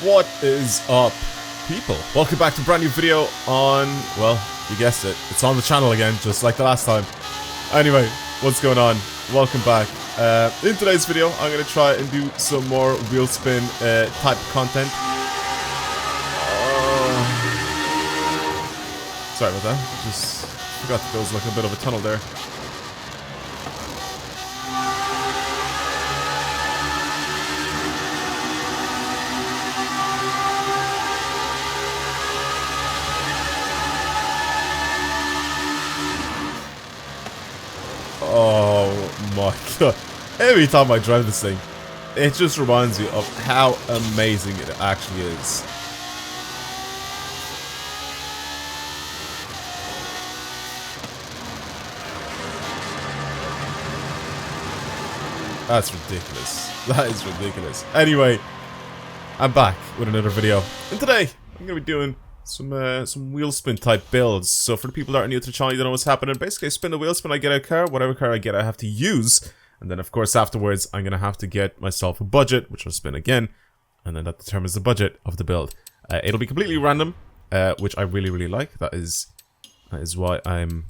What is up, people? Welcome back to a brand new video on, well, you guessed it, it's on the channel again, just like the last time. Anyway, what's going on? Welcome back. In today's video, I'm going to try and do some more Wheelspin type content. Sorry about that, just forgot that there was like a bit of a tunnel there. Oh my god. Every time I drive this thing, it just reminds me of how amazing it actually is. That's ridiculous. That is ridiculous. Anyway, I'm back with another video. And today, I'm going to be doing some Wheelspin type builds. So for the people that are new to the channel, you don't know what's happening. Basically, I spin the Wheelspin, I get a car. Whatever car I get, I have to use. And then, of course, afterwards, I'm going to have to get myself a budget, which I'll spin again. And then that determines the budget of the build. It'll be completely random, which I really, really like. That is why I'm...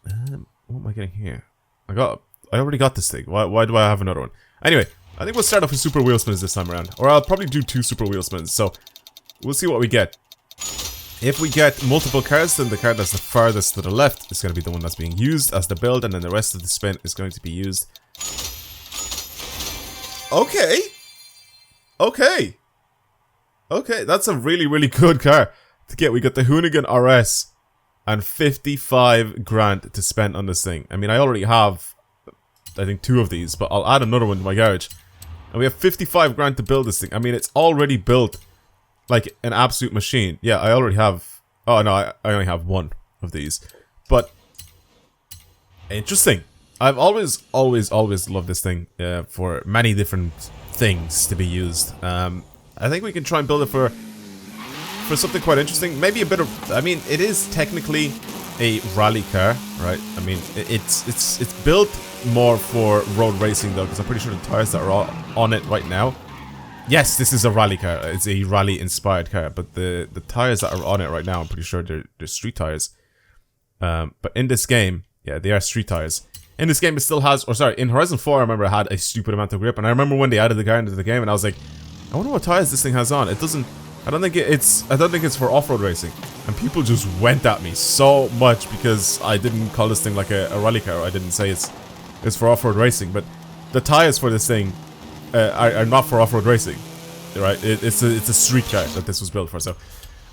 what am I getting here? I already got this thing. Why do I have another one? Anyway, I think we'll start off with super Wheelspins this time around. Or I'll probably do 2 super Wheelspins. So, we'll see what we get. If we get multiple cars, then the car that's the farthest to the left is going to be the one that's being used as the build, and then the rest of the spin is going to be used. Okay. Okay. Okay, that's a really, really good car to get. We got the Hoonigan RS and 55 grand to spend on this thing. I mean, I already have, I think, 2 of these, but I'll add another one to my garage. And we have 55 grand to build this thing. I mean, it's already built like an absolute machine. Yeah, I already have... Oh, no, I only have 1 of these. But... interesting. I've always loved this thing for many different things to be used. I think we can try and build it for something quite interesting. Maybe a bit of... I mean, it is technically a rally car, right? I mean, it's built more for road racing, though, because I'm pretty sure the tires that are all on it right now... Yes, this is a rally car. It's a rally-inspired car, but the tires that are on it right now, I'm pretty sure they're street tires. But in this game, yeah, they are street tires. In this game, it still has, or sorry, in Horizon 4, I remember it had a stupid amount of grip, and I remember when they added the car into the game, and I was like, I wonder what tires this thing has on. It doesn't, I don't think it's for off-road racing. And people just went at me so much because I didn't call this thing like a rally car. I didn't say it's for off-road racing, but the tires for this thing are not for off-road racing, right? It's a street car that this was built for. So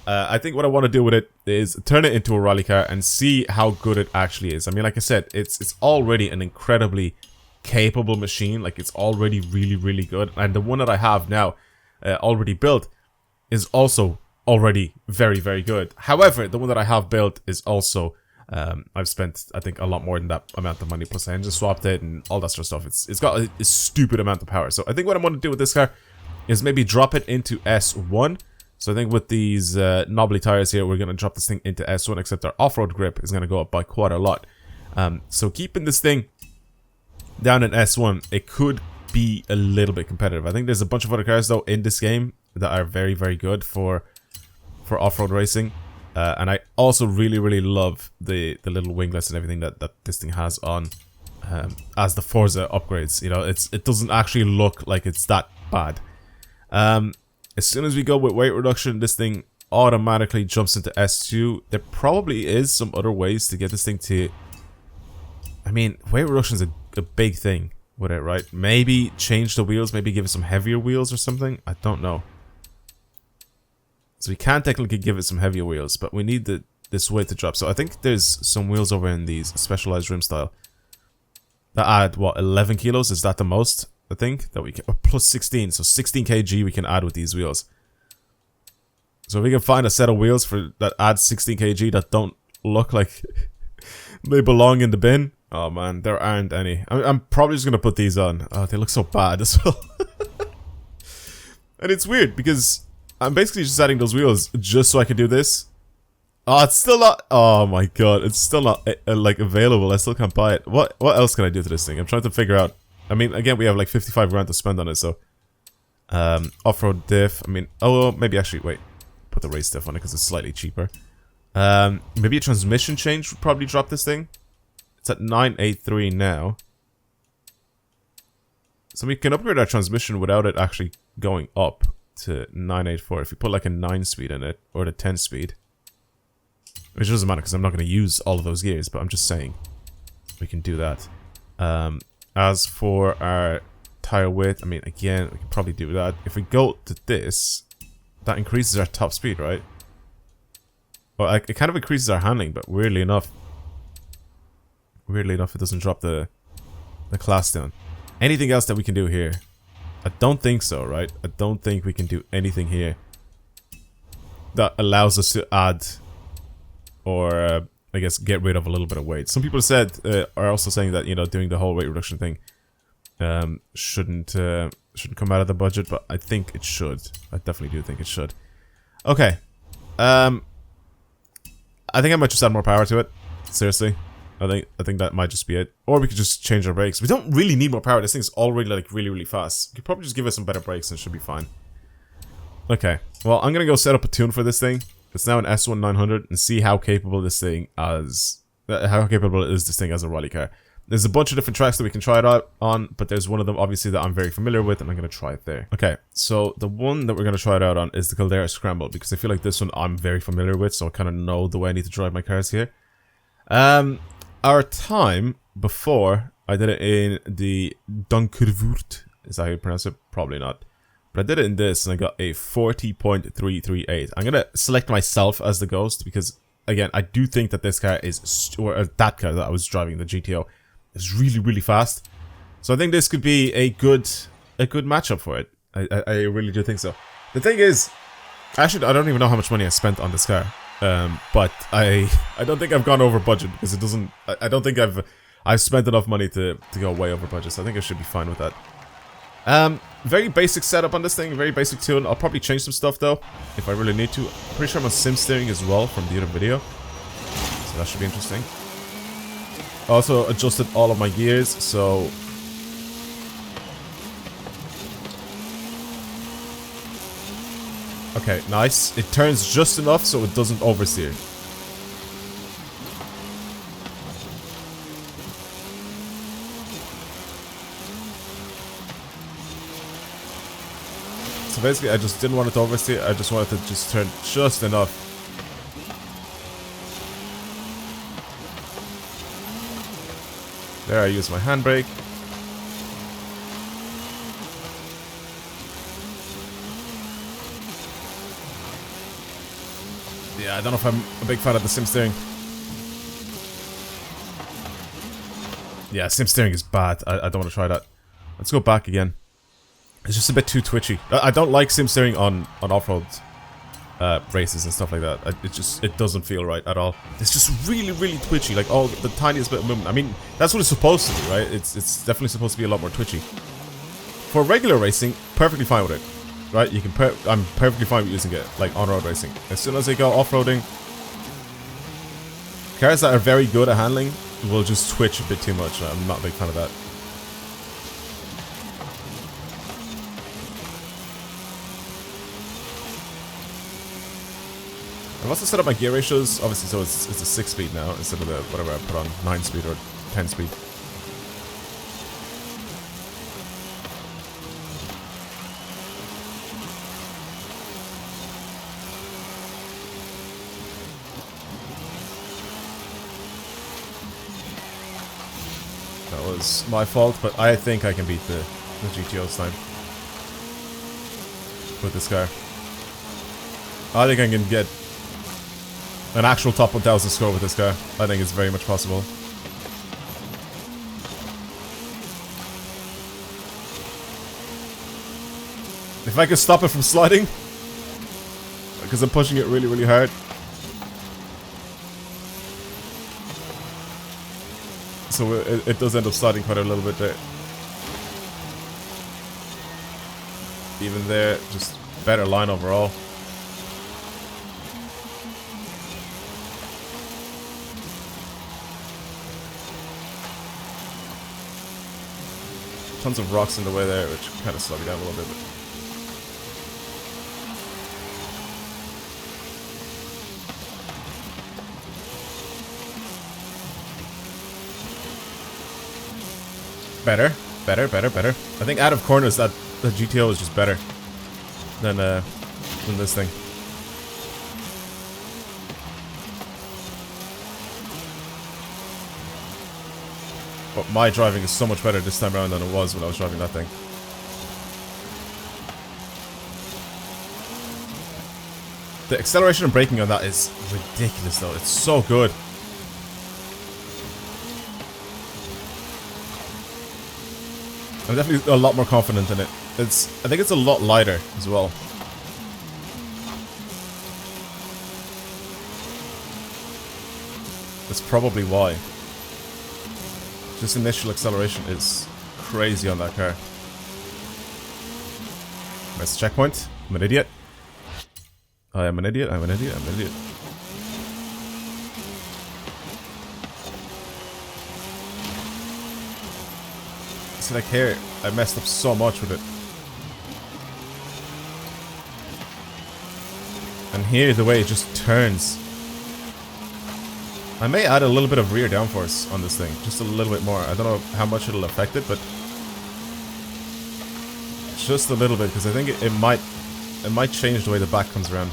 I think what I want to do with it is turn it into a rally car and see how good it actually is. I mean, like I said, it's already an incredibly capable machine. Like, it's already really, really good. And the one that I have now already built is also already very, very good. However, the one that I have built is also I've spent, I think, a lot more than that amount of money, plus I engine swapped it and all that sort of stuff. It's got a stupid amount of power. So I think what I'm going to do with this car is maybe drop it into S1. So I think with these knobbly tires here, we're going to drop this thing into S1, except our off-road grip is going to go up by quite a lot. So keeping this thing down in S1, it could be a little bit competitive. I think there's a bunch of other cars, though, in this game that are very, very good for off-road racing. And I also really, really love the little winglets and everything that this thing has on as the Forza upgrades. You know, it doesn't actually look like it's that bad. As soon as we go with weight reduction, this thing automatically jumps into S2. There probably is some other ways to get this thing to... I mean, weight reduction is a big thing with it, right? Maybe change the wheels, maybe give it some heavier wheels or something. I don't know. So we can technically give it some heavier wheels, but we need this weight to drop. So I think there's some wheels over in these specialized rim style that add, what, 11 kilos? Is that the most, I think? That we can, or plus 16. So 16 kg we can add with these wheels. So if we can find a set of wheels that add 16 kg that don't look like they belong in the bin. Oh man, there aren't any. I'm probably just going to put these on. Oh, they look so bad as well. And it's weird because... I'm basically just adding those wheels just so I can do this. Oh, it's still not... Oh my god, it's still not, like, available. I still can't buy it. What else can I do to this thing? I'm trying to figure out. I mean, again, we have like 55 grand to spend on it, so... Off-road diff. I mean, oh, maybe actually, wait. Put the race diff on it because it's slightly cheaper. Maybe a transmission change would probably drop this thing. It's at 983 now. So we can upgrade our transmission without it actually going up to 984. If you put like a 9-speed in it, or the 10-speed. Which doesn't matter because I'm not going to use all of those gears, but I'm just saying. We can do that. As for our tire width, I mean, again, we can probably do that. If we go to this, that increases our top speed, right? Well, it kind of increases our handling, but weirdly enough, it doesn't drop the class down. Anything else that we can do here? I don't think so, right? I don't think we can do anything here that allows us to add or I guess get rid of a little bit of weight. Some people said are also saying that, you know, doing the whole weight reduction thing shouldn't come out of the budget, but I think it should. I definitely do think it should. Okay. I think I might just add more power to it. Seriously. I think that might just be it. Or we could just change our brakes. We don't really need more power. This thing's already like really fast. We could probably just give it some better brakes and it should be fine. Okay. Well, I'm gonna go set up a tune for this thing. It's now an S1900 and see how capable this thing as this thing as a rally car. There's a bunch of different tracks that we can try it out on, but there's one of them obviously that I'm very familiar with and I'm going to try it there. Okay, so the one that we're going to try it out on is the Caldera Scramble because I feel like this one I'm very familiar with, so I kind of know the way I need to drive my cars here. Our time before, I did it in the Donkervoort. Is that how you pronounce it? Probably not. But I did it in this and I got a 40.338. I'm going to select myself as the ghost because, again, I do think that this car is, or that car that I was driving, the GTO, is really fast. So I think this could be a good matchup for it. I really do think so. The thing is, actually, I don't even know how much money I spent on this car. But I don't think I've gone over budget because it doesn't. I don't think I've spent enough money to go way over budget. So I think I should be fine with that. Very basic setup on this thing. Very basic tune. I'll probably change some stuff though if I really need to. I'm pretty sure I'm on sim steering as well from the other video. So that should be interesting. Also adjusted all of my gears, so okay, nice. It turns just enough so it doesn't oversteer. So basically I just didn't want it to oversteer, I just wanted to just turn just enough. There, I use my handbrake. Yeah, I don't know if I'm a big fan of the sim steering. Yeah, sim steering is bad. I don't want to try that. Let's go back again. It's just a bit too twitchy. I don't like sim steering on off-road races and stuff like that. It doesn't feel right at all. It's just really twitchy, like all the tiniest bit of movement. I mean, that's what it's supposed to be, right? It's definitely supposed to be a lot more twitchy. For regular racing, perfectly fine with it, right? You can I'm perfectly fine with using it like on-road racing. As soon as they go off-roading, cars that are very good at handling will just twitch a bit too much. I'm not a big fan of that. I've also set up my gear ratios, obviously, so it's a 6-speed now instead of the whatever I put on 9-speed or 10-speed. That was my fault, but I think I can beat the GTO this time with this car. I think I can get an actual top 1000 score with this car. I think it's very much possible. If I could stop it from sliding, because I'm pushing it really hard. So it does end up sliding quite a little bit there. Even there, just better line overall. Tons of rocks in the way there, which kind of slow me down a little bit. But Better. I think out of corners that the GTO is just better than this thing. But my driving is so much better this time around than it was when I was driving that thing. The acceleration and braking on that is ridiculous though. It's so good. I'm definitely a lot more confident in it. I think it's a lot lighter as well. That's probably why. Just initial acceleration is crazy on that car. Missed the checkpoint. I'm an idiot. I am an idiot. I'm an idiot. I'm an idiot. See, like here, I messed up so much with it. And here, the way it just turns. I may add a little bit of rear downforce on this thing. Just a little bit more. I don't know how much it'll affect it, but just a little bit, because I think it might change the way the back comes around.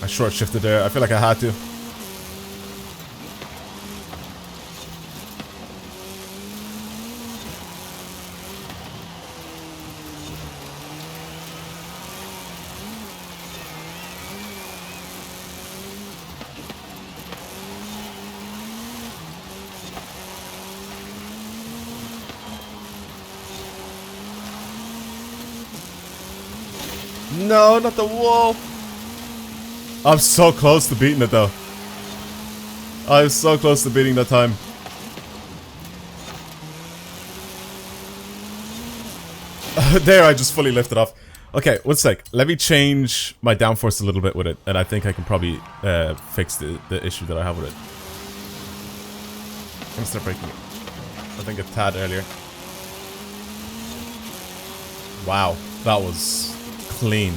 I short shifted there. I feel like I had to. No, not the wall. I'm so close to beating it though. I'm so close to beating that time. There, I just fully lifted off. Okay, one sec. Let me change my downforce a little bit with it, and I think I can probably fix the issue that I have with it. I'm gonna start breaking it. I think a tad earlier. Wow, that was clean.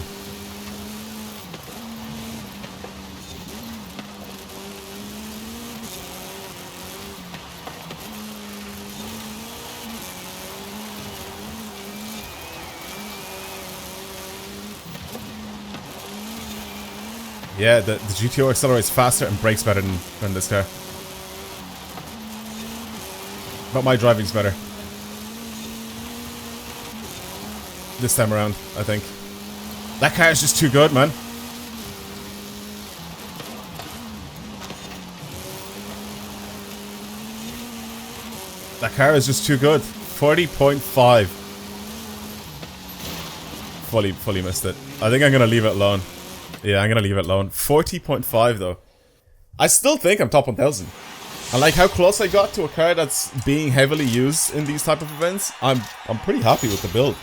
Yeah, the GTO accelerates faster and brakes better than this car. But my driving's better. This time around, I think. That car is just too good, man. That car is just too good. 40.5. Fully missed it. I think I'm gonna leave it alone. Yeah, I'm gonna leave it alone. 40.5 though. I still think I'm top 1000. And like how close I got to a car that's being heavily used in these type of events, I'm pretty happy with the build.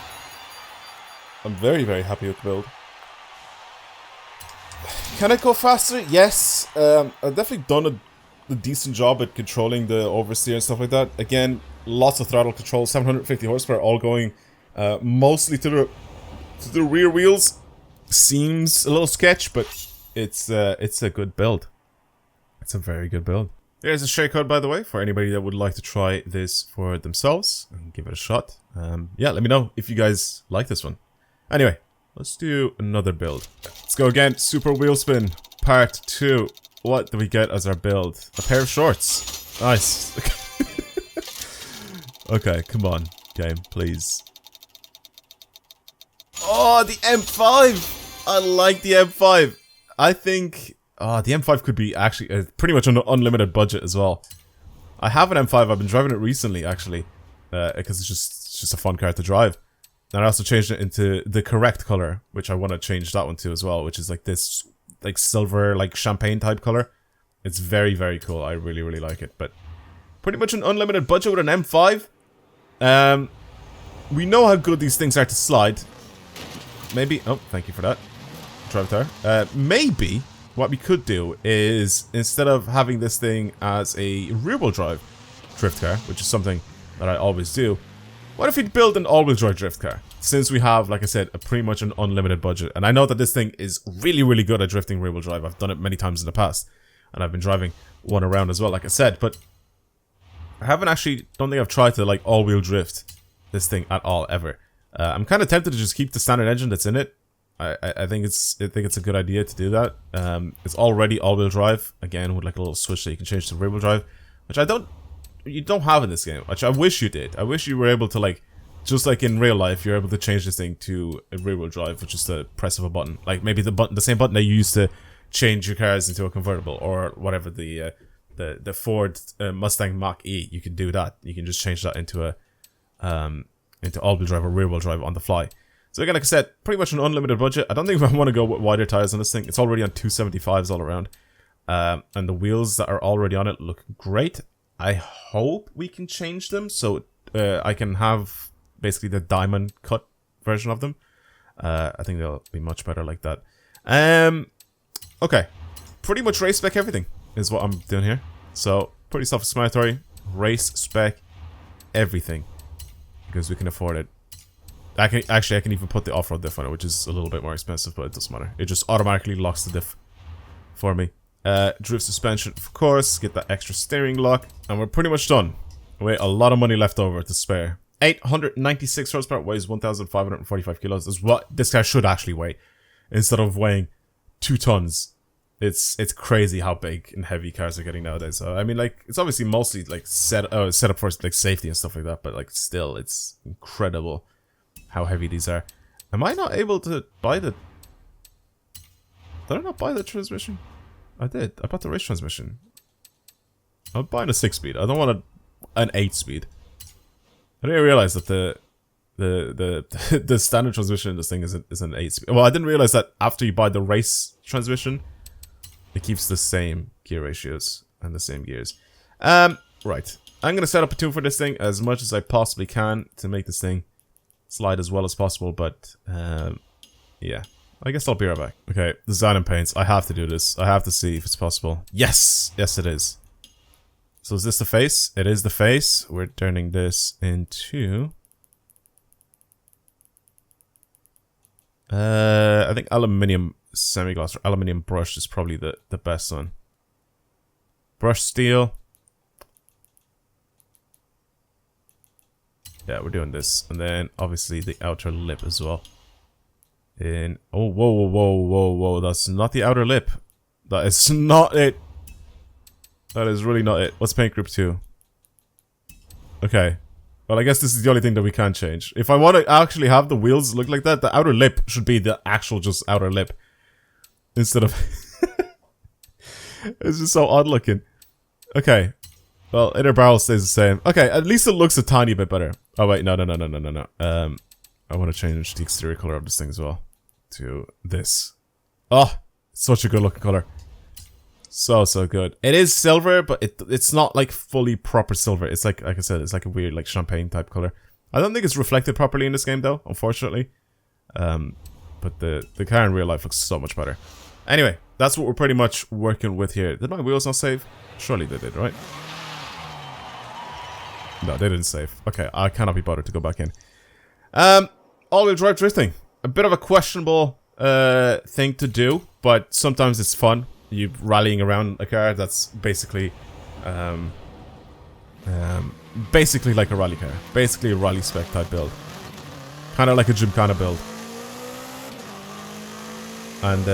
I'm very happy with the build. Can it go faster? Yes. I've definitely done a decent job at controlling the oversteer and stuff like that. Again, lots of throttle control, 750 horsepower, all going mostly to the rear wheels. Seems a little sketch, but it's a good build. It's a very good build. Here's a share code, by the way, for anybody that would like to try this for themselves and give it a shot. Yeah, let me know if you guys like this one. Anyway, let's do another build. Let's go again. Super Wheelspin Part 2. What do we get as our build? A pair of shorts. Nice. Okay, come on, game, please. Oh, the M5! I like the M5. I think... Oh, the M5 could be actually pretty much an unlimited budget as well. I have an M5. I've been driving it recently, actually. Because it's just a fun car to drive. And I also changed it into the correct color, which I want to change that one to as well, which is like this like silver, like champagne type color. It's very cool. I really like it. But pretty much an unlimited budget with an M5. We know how good these things are to slide. Maybe... Oh, thank you for that. Drive there. Maybe what we could do is, instead of having this thing as a rear-wheel drive drift car, which is something that I always do, what if we build an all-wheel drive drift car? Since we have, like I said, pretty much an unlimited budget. And I know that this thing is really good at drifting rear-wheel drive. I've done it many times in the past. and I've been driving one around as well, like I said, but I don't think I've tried to like all-wheel drift this thing at all, ever. I'm kind of tempted to just keep the standard engine that's in it. I think it's a good idea to do that. It's already all-wheel drive, again, with like a little switch that you can change to rear-wheel drive, which you don't have in this game, which I wish you did. I wish you were able to, like, just like in real life, you're able to change this thing to a rear-wheel drive with just the press of a button. Like maybe the same button that you used to change your cars into a convertible or whatever, the Ford Mustang Mach-E. You can do that. You can just change that into all-wheel drive or rear-wheel drive on the fly. So again, like I said, pretty much an unlimited budget. I don't think I want to go with wider tires on this thing. It's already on 275s all around. And the wheels that are already on it look great. I hope we can change them so I can have basically the diamond cut version of them. I think they'll be much better like that. Okay. Pretty much race spec everything is what I'm doing here. So, pretty self-explanatory. Race spec everything. Because we can afford it. I can even put the off-road diff on it, which is a little bit more expensive, but it doesn't matter. It just automatically locks the diff for me. Drift suspension, of course. Get that extra steering lock. And we're pretty much done. Wait, a lot of money left over to spare. 896 horsepower, weighs 1,545 kilos. Is what this car should actually weigh. Instead of weighing 2 tons. It's crazy how big and heavy cars are getting nowadays. So, I mean, like, it's obviously mostly, like, set up for, like, safety and stuff like that. But, like, still, it's incredible how heavy these are. Am I not able to buy the... Did I not buy the transmission? I did. I bought the race transmission. I'm buying a 6-speed. I don't want an 8-speed. I didn't realize that the standard transmission in this thing is an 8-speed. Well, I didn't realize that after you buy the race transmission, it keeps the same gear ratios and the same gears. Right. I'm going to set up a tune for this thing as much as I possibly can to make this thing slide as well as possible, but yeah. I guess I'll be right back. Okay, design and paints. I have to do this. I have to see if it's possible. Yes! Yes, it is. So is this the face? It is the face. We're turning this into... I think aluminium semi-gloss or aluminium brush is probably the best one. Brush steel. Yeah, we're doing this. And then, obviously, the outer lip as well. Oh, whoa. That's not the outer lip. That is not it. That is really not it. What's paint group 2? Okay. Well, I guess this is the only thing that we can change. If I want to actually have the wheels look like that, the outer lip should be the actual just outer lip. Instead of... It's just so odd looking. Okay. Well, inner barrel stays the same. Okay, at least it looks a tiny bit better. Oh, wait. No. I want to change the exterior color of this thing as well. To this. Oh, such a good looking color. So good. It is silver, but it's not like fully proper silver. It's like I said, it's like a weird like champagne type color. I don't think it's reflected properly in this game though, unfortunately. But the car in real life looks so much better. Anyway, that's what we're pretty much working with here. Did my wheels not save? Surely they did, right? No, they didn't save. Okay, I cannot be bothered to go back in. All-wheel drive drifting. A bit of a questionable thing to do, but sometimes it's fun. You rallying around a car that's basically basically like a rally car. Basically a rally spec type build. Kind of like a Gymkhana build. And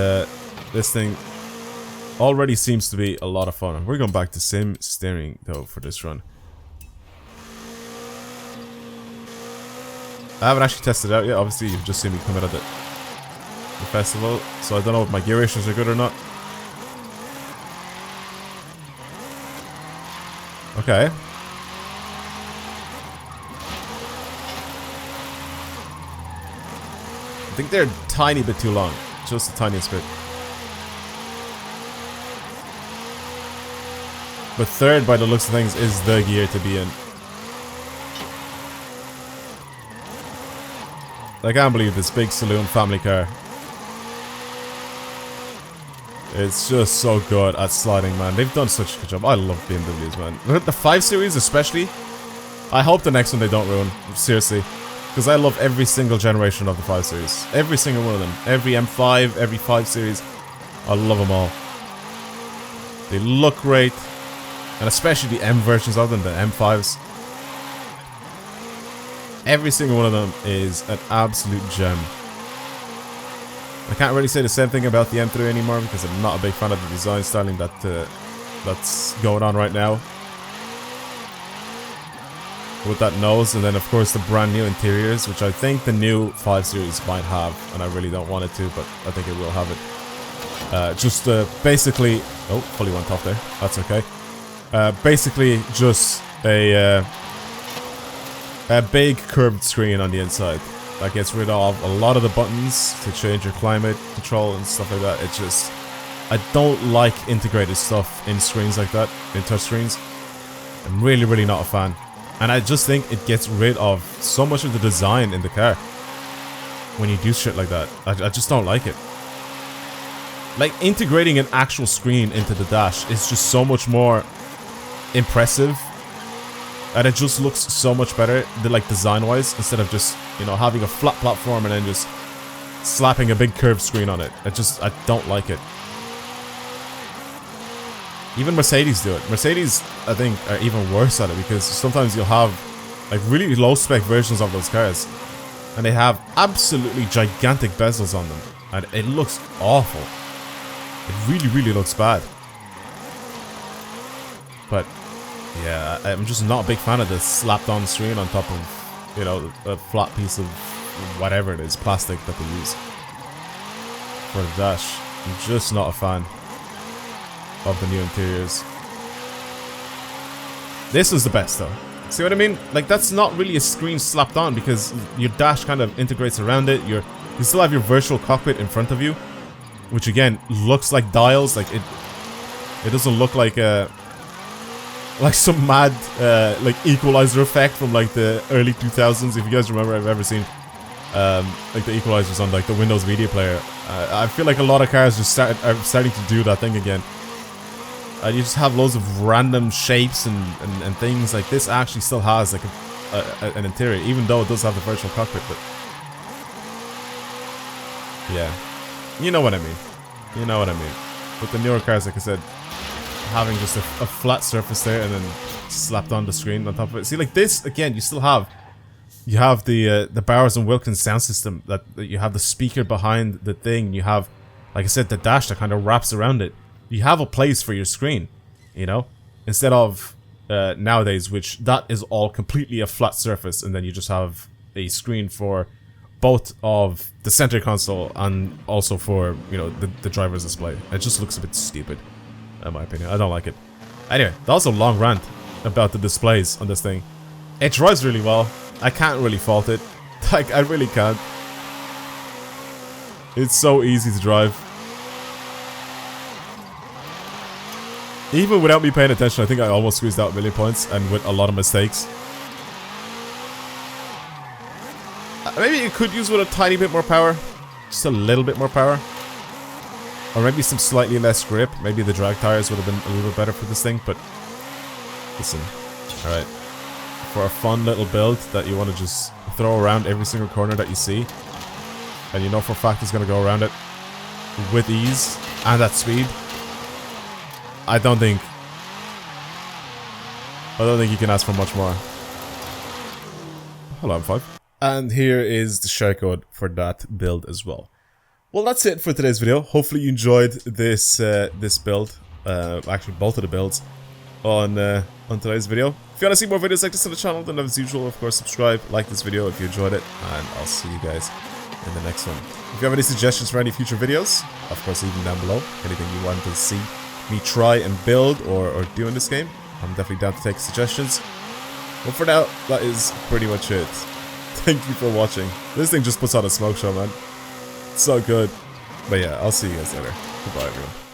this thing already seems to be a lot of fun. We're going back to sim steering though for this run. I haven't actually tested it out yet. Obviously, you've just seen me come out of the festival, so I don't know if my gear ratios are good or not. Okay. I think they're a tiny bit too long. Just the tiniest bit. But third, by the looks of things, is the gear to be in. I can't believe this big saloon family car. It's just so good at sliding, man. They've done such a good job. I love BMWs, man. The 5 Series especially. I hope the next one they don't ruin. Seriously. Because I love every single generation of the 5 Series. Every single one of them. Every M5, every 5 Series. I love them all. They look great. And especially the M versions of them, the M5s. Every single one of them is an absolute gem. I can't really say the same thing about the M3 anymore because I'm not a big fan of the design styling that's going on right now. With that nose, and then of course the brand new interiors, which I think the new 5 Series might have, and I really don't want it to, but I think it will have it. Basically... Oh, fully went off there. That's okay. Basically just a big curved screen on the inside that gets rid of a lot of the buttons to change your climate control and stuff like that. It's just... I don't like integrated stuff in screens like that, in touch screens. I'm really, really not a fan. And I just think it gets rid of so much of the design in the car when you do shit like that. I just don't like it. Like, integrating an actual screen into the dash is just so much more impressive. And it just looks so much better, like, design-wise, instead of just, you know, having a flat platform and then just slapping a big curved screen on it. I don't like it. Even Mercedes do it. Mercedes, I think, are even worse at it because sometimes you'll have like really low spec versions of those cars and they have absolutely gigantic bezels on them and it looks awful. It really, really looks bad. But yeah, I'm just not a big fan of this slapped on screen on top of, you know, a flat piece of whatever it is, plastic that they use for the dash. I'm just not a fan of the new interiors. This is the best though. See what I mean? Like, that's not really a screen slapped on because your dash kind of integrates around it. You still have your virtual cockpit in front of you, which again looks like dials. Like it doesn't look like some mad like equalizer effect from like the early 2000s. If you guys remember, I've ever seen like the equalizers on like the Windows Media Player. I feel like a lot of cars just are starting to do that thing again. You just have loads of random shapes and things. Like, this actually still has like an interior, even though it does have the virtual cockpit. But yeah, you know what I mean. You know what I mean. With the newer cars, like I said, having just a flat surface there and then slapped on the screen on top of it. See, like this again, you still have the Bowers and Wilkins sound system. That you have the speaker behind the thing. You have, like I said, the dash that kind of wraps around it. You have a place for your screen, you know, instead of nowadays, which that is all completely a flat surface, and then you just have a screen for both of the center console and also for, you know, the driver's display. It just looks a bit stupid, in my opinion. I don't like it. Anyway, that was a long rant about the displays on this thing. It drives really well. I can't really fault it. Like, I really can't. It's so easy to drive. Even without me paying attention, I think I almost squeezed out 1,000,000 points, and with a lot of mistakes. Maybe you could use with a tiny bit more power. Just a little bit more power. Or maybe some slightly less grip. Maybe the drag tires would have been a little bit better for this thing, but... Listen. Alright. For a fun little build that you want to just throw around every single corner that you see, and you know for a fact it's going to go around it with ease and at speed, I don't think you can ask for much more. Hello, M5. And here is the share code for that build as well. Well, that's it for today's video. Hopefully you enjoyed this this build. Actually, both of the builds on today's video. If you want to see more videos like this on the channel, then as usual, of course, subscribe, like this video if you enjoyed it, and I'll see you guys in the next one. If you have any suggestions for any future videos, of course, leave them down below. Anything you want to see me try and build or do in this game, I'm definitely down to take suggestions. But for now, that is pretty much it. Thank you for watching. This thing just puts on a smoke show, man. It's so good. But yeah, I'll see you guys later. Goodbye, everyone.